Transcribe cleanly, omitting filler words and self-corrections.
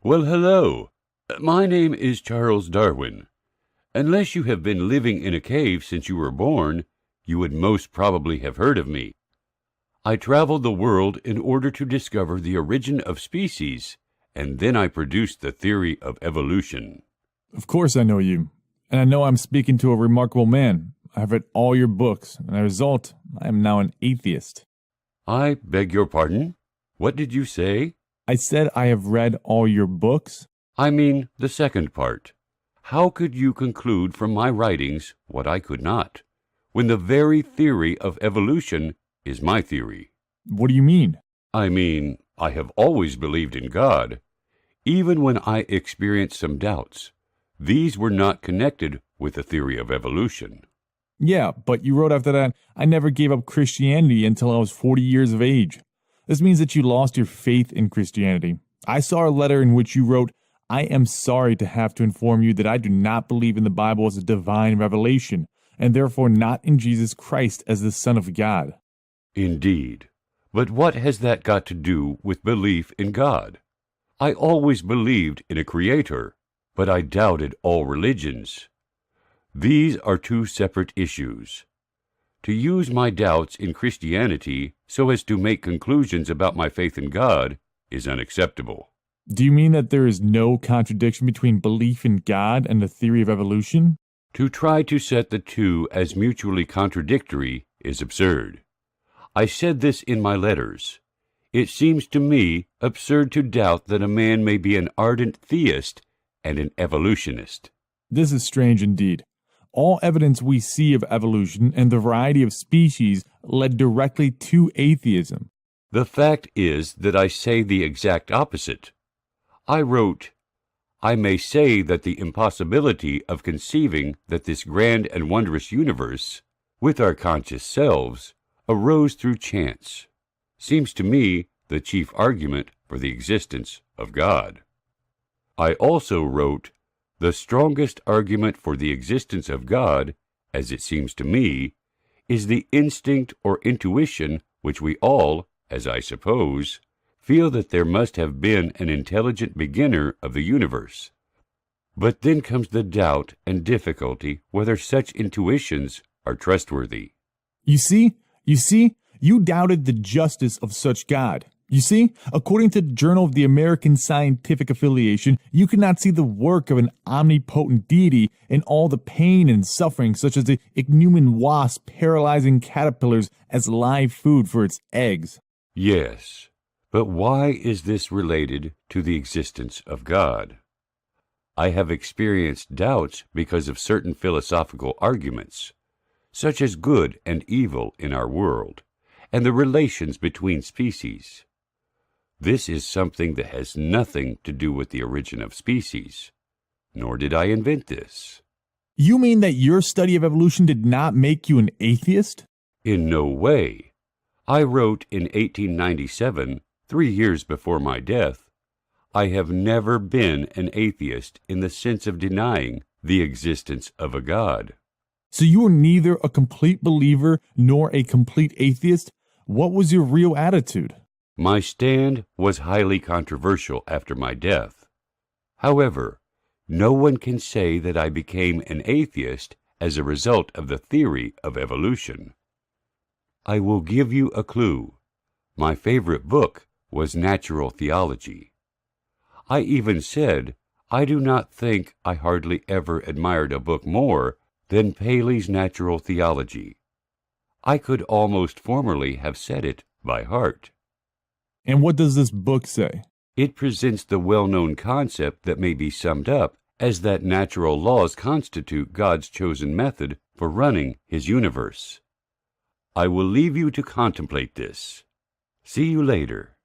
Well, hello. My name is Charles Darwin. Unless you have been living in a cave since you were born, you would most probably have heard of me. I traveled the world in order to discover the origin of species, and then I produced the theory of evolution. Of course I know you, and I know I'm speaking to a remarkable man. I have read all your books, and as a result, I am now an atheist. I beg your pardon? What did you say? I said I have read all your books. I mean the second part. How could you conclude from my writings what I could not, when the very theory of evolution is my theory? What do you mean? I mean, I have always believed in God, even when I experienced some doubts. These were not connected with the theory of evolution. Yeah, but you wrote after that, I never gave up Christianity until I was 40 years of age. This means that you lost your faith in Christianity. I saw a letter in which you wrote, I am sorry to have to inform you that I do not believe in the Bible as a divine revelation, and therefore not in Jesus Christ as the Son of God. Indeed. But what has that got to do with belief in God? I always believed in a Creator, but I doubted all religions. These are two separate issues. To use my doubts in Christianity so as to make conclusions about my faith in God is unacceptable. Do you mean that there is no contradiction between belief in God and the theory of evolution? To try to set the two as mutually contradictory is absurd. I said this in my letters. It seems to me absurd to doubt that a man may be an ardent theist and an evolutionist. This is strange indeed. All evidence we see of evolution and the variety of species led directly to atheism. The fact is that I say the exact opposite. I wrote, I may say that the impossibility of conceiving that this grand and wondrous universe, with our conscious selves, arose through chance, seems to me the chief argument for the existence of God. I also wrote, the strongest argument for the existence of God, as it seems to me, is the instinct or intuition which we all, as I suppose, feel that there must have been an intelligent beginner of the universe. But then comes the doubt and difficulty whether such intuitions are trustworthy. You see, you doubted the justice of such God. You see, according to the Journal of the American Scientific Affiliation, you cannot see the work of an omnipotent deity in all the pain and suffering, such as the ichneumon wasp paralyzing caterpillars as live food for its eggs. Yes, but why is this related to the existence of God? I have experienced doubts because of certain philosophical arguments, such as good and evil in our world, and the relations between species. This is something that has nothing to do with the origin of species, nor did I invent this. You mean that your study of evolution did not make you an atheist? In no way. I wrote in 1897, 3 years before my death, I have never been an atheist in the sense of denying the existence of a God. So you were neither a complete believer nor a complete atheist? What was your real attitude? My stand was highly controversial after my death. However, no one can say that I became an atheist as a result of the theory of evolution. I will give you a clue. My favorite book was Natural Theology. I even said, I do not think I hardly ever admired a book more than Paley's Natural Theology. I could almost formally have said it by heart. And what does this book say? It presents the well-known concept that may be summed up as that natural laws constitute God's chosen method for running his universe. I will leave you to contemplate this. See you later.